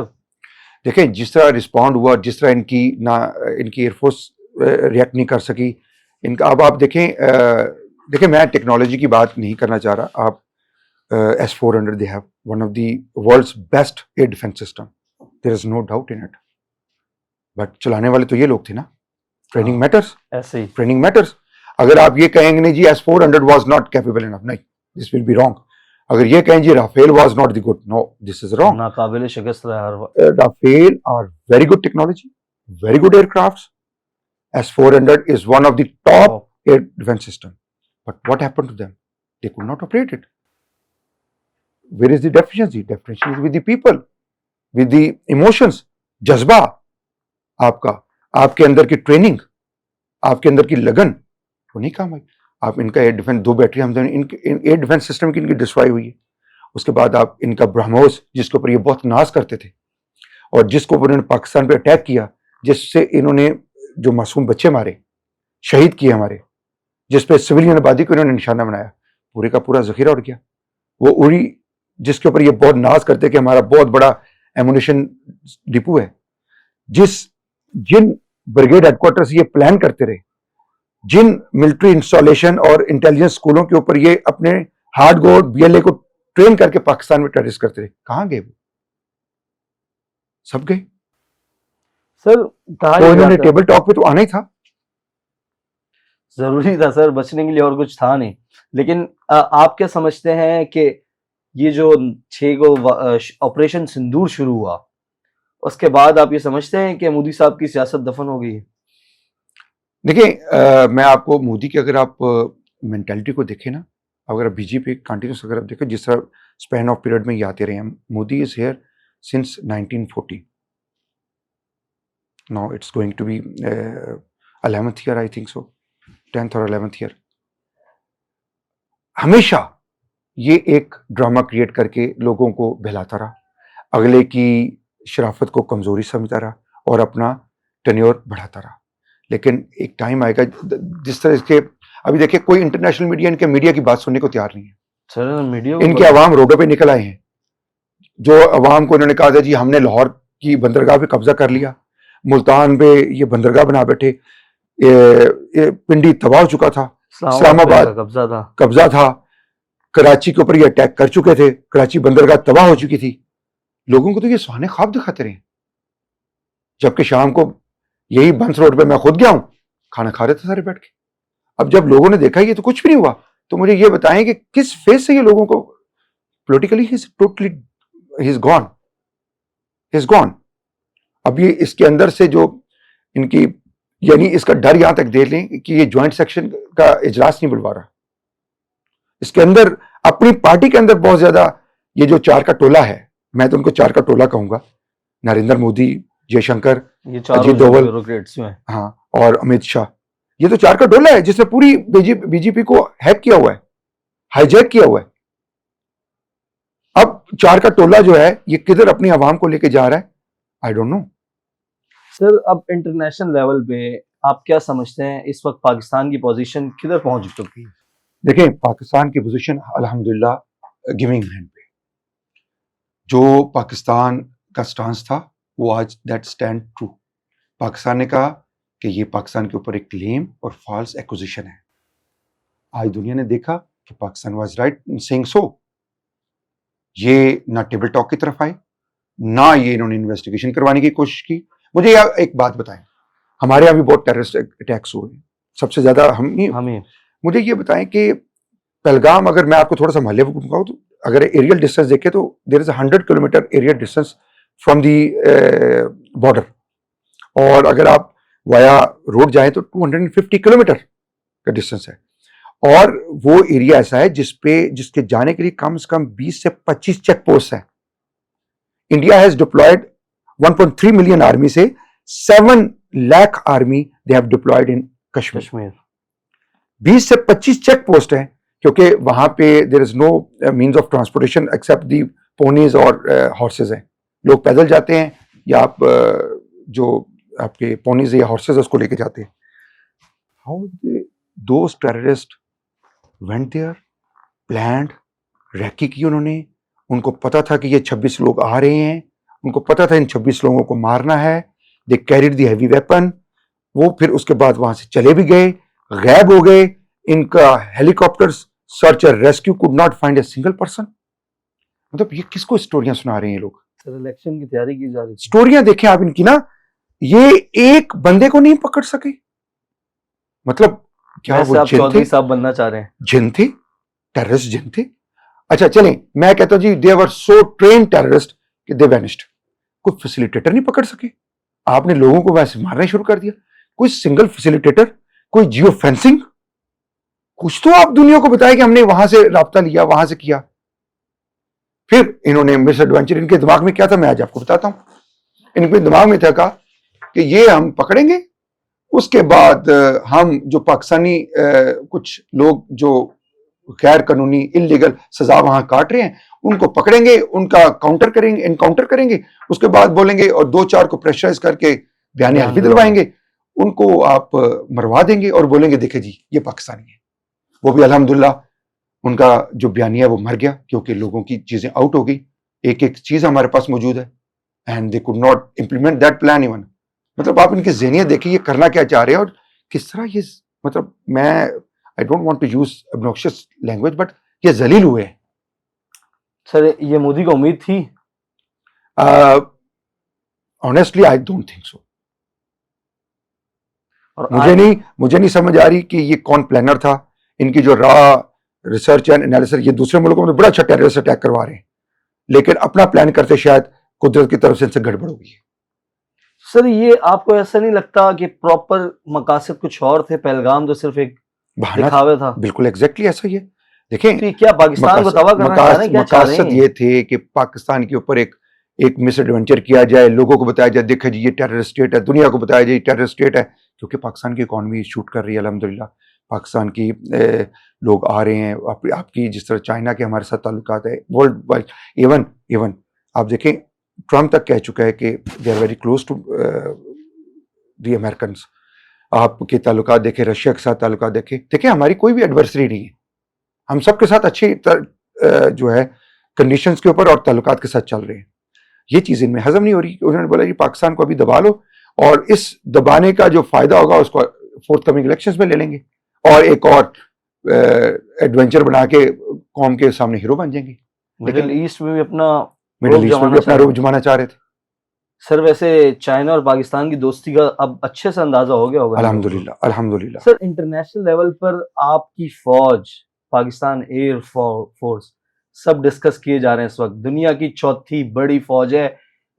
देखें जिस तरह रिस्पॉन्ड हुआ, जिस तरह इनकी एयरफोर्स रिएक्ट नहीं कर सकी इनका. अब आप देखें मैं टेक्नोलॉजी की बात नहीं करना चाह रहा. आप S-400 they have one of the world's best air defense system, there is no doubt in it, but चलाने वाले तो ये लोग थे ना. ट्रेनिंग मैटर्स, ऐसे ही ट्रेनिंग मैटर्स. अगर आप ये कहेंगे नहीं जी S-400 was not capable enough, नहीं, this will be wrong. अगर ये कहें जी Rafale was not the good, no, this is wrong. नाकाबिले शिकस्त रहा हर वक्त. Rafale are very good technology, very good aircrafts. S-400 is one of the top air defense system, but what happened to them? They could not operate it. Where is the deficiency? Deficiency is with the people, with the emotions, जज्बा आपका, आपके अंदर की training, आपके अंदर की लगन, वो नहीं काम आई. आप इनका एयर डिफेंस, 2 बैटरी हम एयर डिफेंस सिस्टम की इनकी डिस्ट्रॉय हुई है. उसके बाद आप इनका ब्रह्मोस, जिसके ऊपर ये बहुत नाज करते थे और जिसको उन्होंने पाकिस्तान पे अटैक किया, जिससे इन्होंने जो मासूम बच्चे मारे, शहीद किए हमारे, जिस पे सिविलियन आबादी को इन्होंने निशाना बनाया, पूरे का पूरा जखीरा उड़ गया. वो उड़ी जिसके ऊपर ये बहुत नाज करते कि हमारा बहुत बड़ा एमुनेशन डिपो है, जिन ब्रिगेड हेडक्वार्टर से ये प्लान करते रहे, जिन मिलिट्री इंस्टॉलेशन और इंटेलिजेंस स्कूलों के ऊपर ये अपने हार्ड कोर BLA को ट्रेन करके पाकिस्तान में टेररिस्ट करते रहे, कहां गए वो? सब गए. सर तो इन्होंने टेबल टॉक पे तो आना ही था. जरूरी था सर, बचने के लिए और कुछ था नहीं। लेकिन आप क्या समझते हैं कि ये जो 6 गो ऑपरेशन सिंदूर शुरू हुआ, उसके बाद आप ये समझते हैं कि मोदी साहब की सियासत दफन हो गई है? देखिए, मैं आपको मोदी की अगर आप मेंटालिटी को देखें ना, अगर आप बीजेपी कंटिन्यूस अगर आप देखें जिस तरह स्पैन ऑफ पीरियड में ये आते रहे हैं, Modi is here since 1940, now it's going to be 11th year, I think so 10th और 11th ईयर। हमेशा ये एक ड्रामा क्रिएट करके लोगों को बहलाता रहा, अगले की शराफत को कमजोरी समझता रहा और अपना टेन्योर बढ़ाता रहा। लेकिन एक टाइम आएगा जिस तरह इसके, अभी देखिए कोई इंटरनेशनल मीडिया इनके मीडिया की बात सुनने को तैयार नहीं है। सर मीडिया इनके अवाम रोडों पे निकल आए हैं, जो अवाम को इन्होंने कहा था जी हमने लाहौर की बंदरगाह पे कब्जा कर लिया, मुल्तान पे ये बंदरगाह बना बैठे, ये पिंडी तबाह हो चुका था, इस्लामाबाद कब्जा था, कराची के ऊपर ये अटैक कर चुके थे, कराची बंदरगाह तबाह हो चुकी थी। लोगों को तो ये सुहाने ख्वाब दिखाते रहे, जबकि शाम को यही बंस रोड पे मैं खुद गया हूं, खाना खा रहे थे सारे बैठ के। अब जब लोगों ने देखा ये तो कुछ भी नहीं हुआ, तो मुझे ये बताएं कि किस फेस से ये लोगों को politically totally he is gone. अब ये इसके अंदर से जो इनकी, यानी इसका डर यहां तक दे लें कि ये ज्वाइंट सेक्शन का इजलास नहीं बुलवा रहा, इसके अंदर अपनी पार्टी के अंदर बहुत ज्यादा ये जो चार का टोला है, मैं तो उनको चार का टोला कहूंगा, नरेंद्र मोदी, जयशंकर, अजीत डोवल, हाँ, और अमित शाह, ये तो चार का टोला है जिसने पूरी बीजेपी को हैक किया हुआ है, हाईजैक किया हुआ है। अब चार का टोला जो है ये किधर अपनी आवाम को लेके जा रहा है, आई डोंट नो। सर अब इंटरनेशनल लेवल पे आप क्या समझते हैं इस वक्त पाकिस्तान की पोजीशन किधर पहुंच चुकी है? देखिए, पाकिस्तान की पोजीशन अल्हम्दुलिल्लाह गिविंग हैंड पे, जो पाकिस्तान का स्टांस था वो आज दैट स्टैंड ट्रू। पाकिस्तान ने कहा कि ये पाकिस्तान के ऊपर एक क्लेम और फॉल्स एक्विजिशन है। आज दुनिया ने देखा कि Pakistan was right in saying so. ये ना टेबल टॉक की तरफ आए, ना ये इन्होंने इन्वेस्टिगेशन करवाने की कोशिश की। मुझे यार एक बात बताएं, हमारे यहाँ भी बहुत टेररिस्ट अटैक्स हुए, सबसे ज्यादा हम ही। मुझे ये बताएं कि पहलगाम, अगर मैं आपको थोड़ा सा मोहल्ले को कहूँ तो अगर एरियल डिस्टेंस देखें तो there is 100 kilometre aerial distance from the border, और अगर आप वाया रोड जाएं तो 250 किलोमीटर का डिस्टेंस है। और वो एरिया ऐसा है जिसके जाने के लिए कम से कम 20 से 25 चेक पोस्ट है। India has deployed 1.3 million army से 7 lakh army they have deployed in Kashmir. 20 से 25 चेक पोस्ट है, क्योंकि वहां पे there is no means of transportation except the ponies और हॉर्सेज हैं। लोग पैदल जाते हैं या आप जो आपके पोनीज या हॉर्सेज उसको लेके जाते हैं। How those terrorist went there, planned, recce की उन्होंने, उनको पता था कि ये 26 लोग आ रहे हैं, उनको पता था इन 26 लोगों को मारना है। दे कैरिड द हैवी वेपन। वो फिर उसके बाद वहां से चले भी गए, गायब हो गए। इनका helicopters search and rescue could not find a single person. मतलब ये किसको स्टोरियां सुना रहे हैं ये लोग? सर इलेक्शन की तैयारी की जा रही है। स्टोरियां देखें आप इनकी ना, ये एक बंदे को नहीं पकड़ सके। मतलब क्या वो जिन थे? साहब बनना चाह रहे हैं? जिन थे, टेररिस्ट जिन थे। अच्छा चलें, मैं कहता हूं जी दे वर सो ट्रेन टेररिस्ट कि दे वैनिश्ड। कोई फैसिलिटेटर नहीं पकड़ सके, आपने लोगों को वैसे मारना शुरू कर दिया। कोई सिंगल फैसिलिटेटर, कोई जियो फेंसिंग, कुछ तो आप दुनिया को बताएं कि हमने वहां से राब्ता लिया, वहां से किया। फिर इन्होंने मिस एडवेंचर, इनके दिमाग में क्या था मैं आज आपको बताता हूं। इनके दिमाग में था कि ये हम पकड़ेंगे, उसके बाद हम जो पाकिस्तानी कुछ लोग जो गैर कानूनी इलीगल सजा वहां काट रहे हैं उनको पकड़ेंगे, उनका काउंटर करेंगे, इनकाउंटर करेंगे, उसके बाद बोलेंगे और 2-4 को प्रेशराइज करके बयान हल्फी दिलवाएंगे, उनको आप मरवा देंगे और बोलेंगे देखे जी ये पाकिस्तानी है। वो भी अल्हम्दुलिल्लाह उनका जो बयानिया वो मर गया, क्योंकि लोगों की चीजें आउट हो गई। एक एक चीज हमारे पास मौजूद है and they could not implement that plan even. मतलब आप इनकी ज़हनियत देखिए, ये करना क्या चाह रहे हैं और किस तरह ये, मतलब मैं I don't want to use obnoxious language, but ये जलील हुए हैं। सर ये मोदी को उम्मीद थी? Honestly I don't think so. और मुझे नहीं समझ आ रही कि ये कौन प्लानर था। इनकी जो रॉ रिसर्च एंड एनालिसिस, ये दूसरे मुल्कों में बड़ा अच्छा टेररिस्ट अटैक करवा रहे हैं, लेकिन अपना प्लान करते शायद कुदरत की तरफ से इनसे गड़बड़ हो गई है। सर ये आपको ऐसा नहीं लगता कि प्रॉपर मकासद कुछ और थे, पहलगाम तो सिर्फ एक बहाना दिखावे था? बिल्कुल एग्जैक्टली ऐसा ही है। देखें, तो ये क्या पाकिस्तान को तबाह करना चाह रहे हैं, क्या चाह रहे मकासद हैं? ये थे कि पाकिस्तान के ऊपर एक मिस एडवेंचर किया जाए, लोगों को बताया जाए देखो जी ये टेररिस्ट स्टेट है, दुनिया को बताया जाए टेररिस्ट स्टेट है, क्योंकि पाकिस्तान की इकॉनमी शूट कर रही है अल्हम्दुलिल्लाह। पाकिस्तान की लोग आ रहे हैं, आपकी जिस तरह चाइना के हमारे साथ ताल्लुकात है वर्ल्ड वाइड। इवन इवन आप देखें, ट्रम्प तक कह चुका है कि they are very close to the American. आपके ताल्लुकात देखें, रशिया के साथ ताल्लुकात देखें, हमारी कोई भी एडवर्सरी नहीं है, हम सबके साथ अच्छी जो है कंडीशंस के ऊपर और ताल्लुकात के साथ चल रहे हैं। ये चीज़ इनमें हजम नहीं हो रही। उन्होंने बोला कि पाकिस्तान को अभी दबा लो और इस दबाने का जो फायदा होगा उसको फोर्थ कमिंग इलेक्शंस में ले लेंगे और एक और एडवेंचर बना के कौम के सामने हीरो बन जाएंगे। मिडिल ईस्ट में भी अपना मिडिल ईस्ट में भी अपना रोब जमाना चाह रहे थे। सर वैसे चाइना और पाकिस्तान की दोस्ती का अब अच्छे से अंदाजा हो गया होगा अल्हम्दुलिल्लाह अल्हम्दुलिल्लाह। सर इंटरनेशनल लेवल पर आपकी फौज, पाकिस्तान एयर फोर्स, सब डिस्कस किए जा रहे हैं इस वक्त। दुनिया की चौथी बड़ी फौज है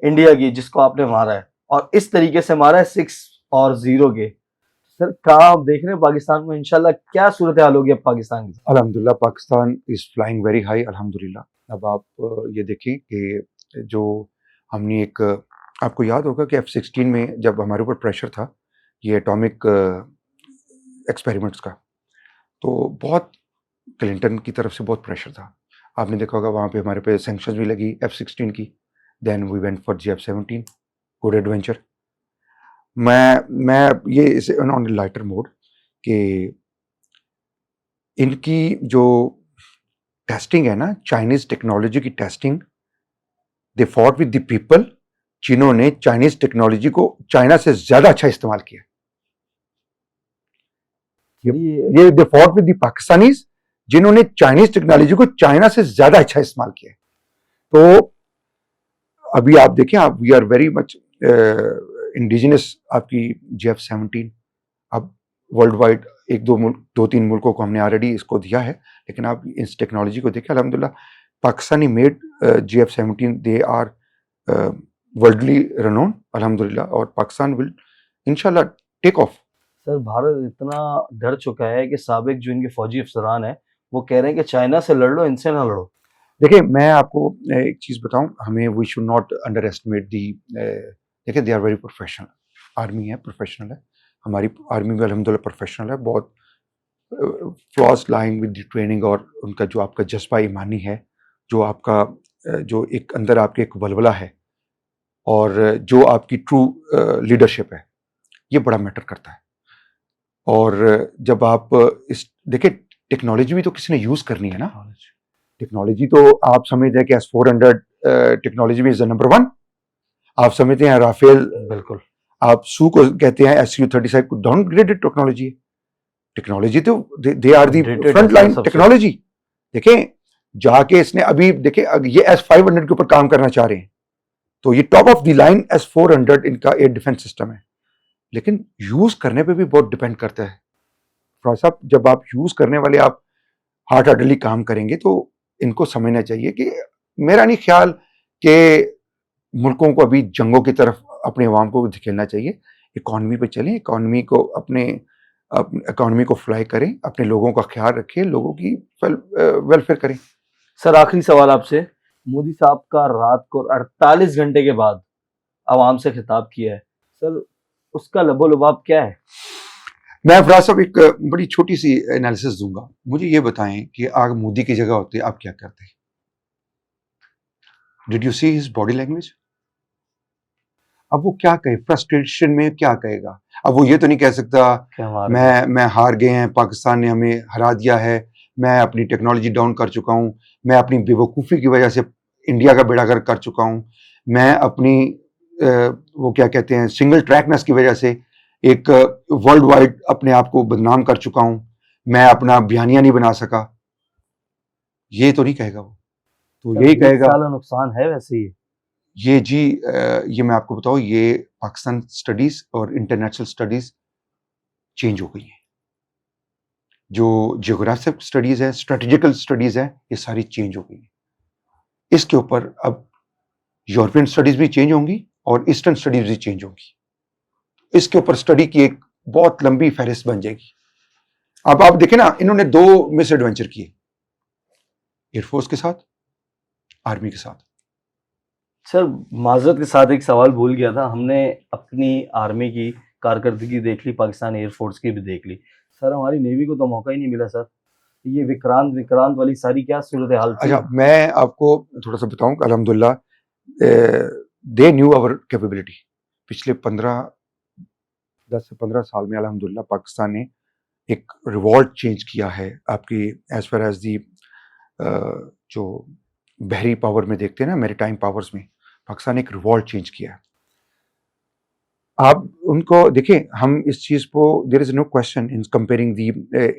इंडिया की, जिसको आपने मारा है और इस तरीके से मारा है 6-0 के। सर कहाँ आप देख रहे हैं पाकिस्तान को, इंशाल्लाह क्या सूरत हाल होगी अब पाकिस्तान की? अल्हम्दुलिल्लाह Pakistan is flying very high अल्हम्दुलिल्लाह। अब आप ये देखें कि जो हमने एक, आपको याद होगा कि F-16 में जब हमारे ऊपर प्रेशर था ये एटॉमिक एक्सपेरिमेंट्स का, तो बहुत क्लिंटन की तरफ से बहुत प्रेशर था। आपने देखा होगा वहाँ पे हमारे पे सैंक्शंस भी लगी F-16 की। Then we went for F-17 good adventure. मैं ये इसे ऑन लाइटर मोड कि इनकी जो टेस्टिंग है ना, चाइनीज टेक्नोलॉजी की testing, they fought with the people जिन्होंने चाइनीज टेक्नोलॉजी को चाइना से ज्यादा अच्छा इस्तेमाल किया। ये they fought with the Pakistanis जिन्होंने चाइनीज टेक्नोलॉजी को चाइना से ज्यादा अच्छा इस्तेमाल किया। तो अभी आप देखें, आप we are very much indigenous. आपकी F-17 अब वर्ल्ड वाइड एक दो तीन मुल्कों को हमने ऑलरेडी इसको दिया है, लेकिन आप इस टेक्नोलॉजी को देखें अल्हम्दुलिल्लाह Pakistani made F-17 they are worldly renowned अल्हम्दुलिल्लाह, और पाकिस्तान विल इंशाल्लाह टेक ऑफ। सर भारत इतना डर चुका है कि साबिक जो इनके फौजी अफसरान है वो कह रहे हैं कि चाइना से लड़ लो, इनसे ना लड़ो। देखिए मैं आपको एक चीज़ बताऊं, हमें we should not underestimate the. देखिए they are very professional, army है प्रोफेशनल है, हमारी आर्मी भी अल्हम्दुलिल्लाह प्रोफेशनल है, बहुत flaws lying with the training, और उनका जो आपका जज्बा ईमानी है, जो आपका जो एक अंदर आपके एक वलवला है, और जो आपकी ट्रू लीडरशिप है, ये बड़ा मैटर करता है। और जब आप इस देखिए टेक्नोलॉजी भी तो किसी ने यूज़ करनी है ना। टेक्नोलॉजी तो आप समझते हैं कि S-400 टेक्नोलॉजी में इज द नंबर 1। आप समझते हैं राफेल, बिल्कुल आप सू को कहते हैं Su-35 को डाउनग्रेडेड टेक्नोलॉजी है। टेक्नोलॉजी तो they are the front line technology. देखें जाके इसने अभी देखें ये S-500 के ऊपर काम करना चाह रहे हैं, तो ये top of the line S-400 इनका एयर डिफेंस सिस्टम है, लेकिन यूज करने पे भी बहुत डिपेंड करता है। फराज साहब जब आप यूज करने वाले आप हार्ट हार्टली काम करेंगे, तो इनको समझना चाहिए कि मेरा नहीं ख्याल कि मुल्कों को अभी जंगों की तरफ अपने अवाम को धकेलना चाहिए। इकॉनमी पे चलें, इकॉनमी को अपने इकॉनमी को फ्लाई करें, अपने लोगों का ख्याल रखें, लोगों की वेलफेयर करें। सर आखिरी सवाल आपसे, मोदी साहब का रात को 48 घंटे के बाद आवाम से खिताब किया है, सर उसका लबोलुबाब क्या है? मैं फराज साहब एक बड़ी छोटी सी एनालिसिस दूंगा। मुझे ये बताएं कि अगर मोदी की जगह होते आप क्या करते? Did you see his body language? अब वो क्या कहे, फ्रस्ट्रेशन में क्या कहेगा? अब वो ये तो नहीं कह सकता मैं हार गए हैं, पाकिस्तान ने हमें हरा दिया है, मैं अपनी टेक्नोलॉजी डाउन कर चुका हूं, मैं अपनी बेवकूफ़ी की वजह से इंडिया का बेड़ा गर्क कर चुका हूं, मैं अपनी वो क्या कहते हैं सिंगल ट्रैकनेस की वजह से एक वर्ल्ड वाइड अपने आप को बदनाम कर चुका हूं, मैं अपना बयानिया नहीं बना सका। ये तो नहीं कहेगा वो, तो यही कहेगा नुकसान है वैसे ही ये जी। ये मैं आपको बताऊं, ये पाकिस्तान स्टडीज और इंटरनेशनल स्टडीज चेंज हो गई हैं। जो जियोग्राफिक स्टडीज है, स्ट्रेटेजिकल स्टडीज है, ये सारी चेंज हो गई हैं। इसके ऊपर अब यूरोपियन स्टडीज भी चेंज होंगी और ईस्टर्न स्टडीज भी चेंज होंगी। इसके ऊपर स्टडी की एक बहुत लंबी फहरिस्त बन जाएगी। अब आप देखें ना, इन्होंने 2 मिस एडवेंचर किए, एयरफोर्स के साथ, आर्मी के साथ। सर माजरत के साथ एक सवाल भूल गया था, हमने अपनी आर्मी की कारकर्दगी देख ली, पाकिस्तान एयरफोर्स की भी देख ली, सर हमारी नेवी को तो मौका ही नहीं मिला सर। ये विक्रांत विक्रांत वाली सारी क्या सूरत हाल थी? अच्छा, मैं आपको थोड़ा सा बताऊं कि अल्हम्दुलिल्लाह दे न्यू आवर कैपेबिलिटी। पिछले 10 से 15 साल में अल्हम्दुलिल्लाह पाकिस्तान ने एक रिवॉल्ट चेंज किया है आपकी एज फार एज दी जो बहरी पावर में देखते हैं ना, मैरीटाइम पावर्स में पाकिस्तान ने एक रिवॉल्ट चेंज किया है। आप उनको देखें, हम इस चीज को, there is no question in comparing the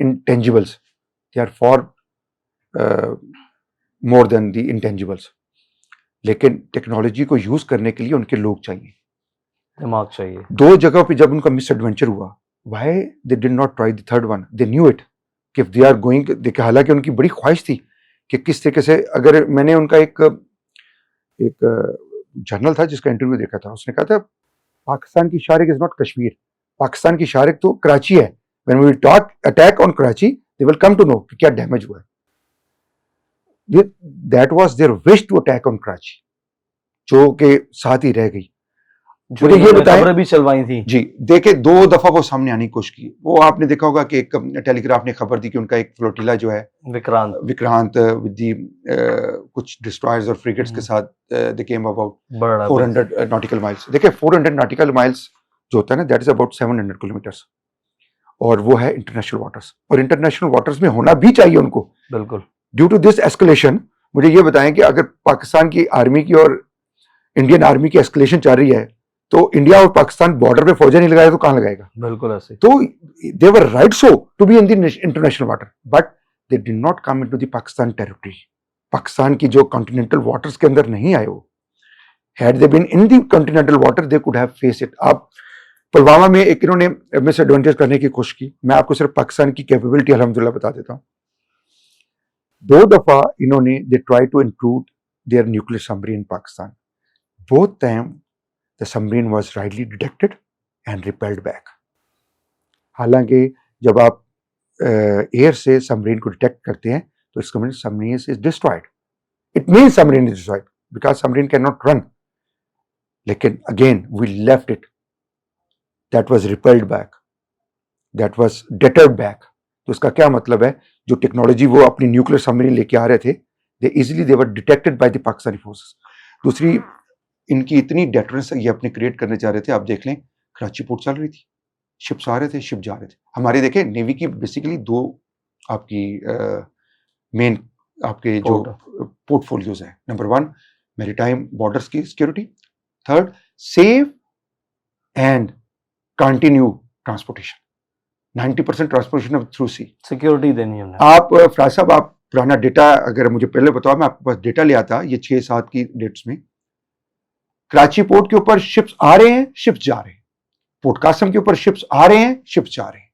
intangibles, they are far more than the intangibles, लेकिन टेक्नोलॉजी को यूज करने के लिए उनके लोग चाहिए, दिमाग चाहिए। 2 जगह पे जब उनका मिस एडवेंचर हुआ, why they did not try the third one? They knew it कि इफ दे आर गोइंग, देखिए हालांकि उनकी बड़ी ख्वाहिश थी कि किस तरीके से, अगर मैंने उनका एक जर्नल था जिसका इंटरव्यू देखा था, उसने कहा था पाकिस्तान की शारिक इज नॉट कश्मीर, पाकिस्तान की शारिक तो कराची है। When we talk attack on Karachi, they will come to know कि क्या डैमेज हुआ है। That was their wish to attack on Karachi, जो के साथ ही रह गई। जो मुझे ये बताएं, खबरें भी चलवाई थी जी, देखे 2 दफा वो सामने आने की कोशिश की। वो आपने देखा होगा कि एक टेलीग्राफ ने खबर दी कि उनका एक फ्लोटिला जो है विक्रांत विद दी कुछ डिस्ट्रॉयर्स और फ्रिगेट्स के साथ दे केम अबाउट 400 नॉटिकल माइल्स। देखिए 400 नॉटिकल माइल्स जो होता है ना, दैट इज अबाउट 700 किलोमीटर्स, और वो है इंटरनेशनल वाटर्स, और इंटरनेशनल वाटर्स में होना भी चाहिए उनको। बिल्कुल। ड्यू टू दिस एस्केलेशन, मुझे ये बताएं कि अगर पाकिस्तान की आर्मी की और इंडियन आर्मी की एस्केलेशन चल रही है, तो इंडिया और पाकिस्तान बॉर्डर पे फौजें नहीं लगाएगा तो कहां लगाएगा? बिल्कुल ऐसे। तो they were right so to be in the international water, but they did not come into the Pakistan territory. Pakistan की जो कॉन्टिनेंटल वाटर्स के अंदर नहीं आए वो। Had they been in the continental water, they could have face it. आप पुलवामा में एक इन्होंने मिस एडवेंचर करने की कोशिश की। मैं आपको सिर्फ पाकिस्तान की कैपेबिलिटी अल्हम्दुलिल्लाह बता देता हूं। 2 दफा इन्होंने they try to include their nuclear submarine in Pakistan. Both time the submarine was rightly detected and repelled back. हालांकि जब आप एयर से सबमरीन को डिटेक्ट करते हैं तो इसका मतलब submarine is destroyed, it means submarine is destroyed because submarine can not run. लेकिन again we left it, that was repelled back, that was deterred back. तो इसका क्या मतलब है, जो टेक्नोलॉजी वो अपनी न्यूक्लियर सबमरीन लेके आ रहे थे, दे easily they were detected by the Pakistani forces. दूसरी, इनकी इतनी डेटरेंस ये अपने क्रिएट करने जा रहे थे। आप देख लें, कराची पोर्ट चल रही थी, शिप्स आ रहे थे, शिप जा रहे थे। हमारे देखें नेवी की बेसिकली 2 आपकी मेन आपके जो पोर्टफोलियोज हैं। नंबर 1 मैरीटाइम बॉर्डर्स की security, third safe and continue transportation, 90% transportation through sea security देनी है। आप फराज साहब, आप पुराना डेटा अगर मुझे पहले बताओ, मैं आपके पास डेटा ले आता, ये 6-7 की डेट्स में कराची पोर्ट के ऊपर शिप्स आ रहे हैं, शिप्स जा रहे हैं। पोर्ट कासम के ऊपर शिप्स आ रहे हैं, शिप्स जा रहे हैं।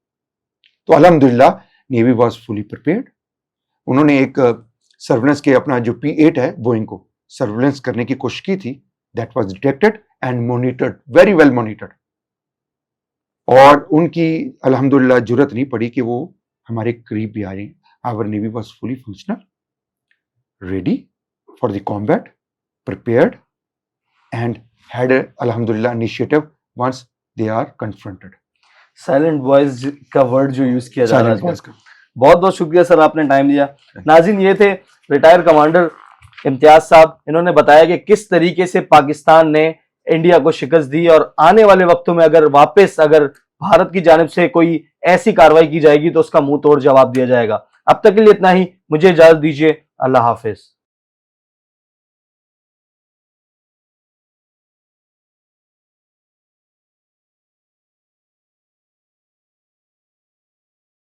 तो अल्हम्दुलिल्लाह नेवी वाज फुली प्रिपेयर्ड। उन्होंने एक सर्वेलेंस के अपना जो P-8 है बोइंग को सर्वेलेंस करने की कोशिश की थी, that was detected and monitored, very well monitored. और उनकी अल्हम्दुलिल्लाह जरूरत नहीं पड़ी कि वो हमारे करीब भी आ रहे हैं। Our navy was fully functional, ready for the combat, prepared and had alhamdulillah initiative once they are confronted. Silent voice का वर्ड जो यूज किया जा रहा है, का बहुत बहुत शुक्रिया सर, आपने टाइम दिया। नाज़रीन, ये थे रिटायर्ड कमांडर इम्तियाज साहब। इन्होंने बताया कि किस तरीके से पाकिस्तान ने इंडिया को शिकस्त दी और आने वाले वक्तों में अगर वापस भारत की जानिब से कोई ऐसी कार्रवाई की जाएगी तो उसका मुंह तोड़ जवाब दिया जाएगा। अब तक के लिए इतना ही, मुझे इजाजत दीजिए, अल्लाह हाफिज।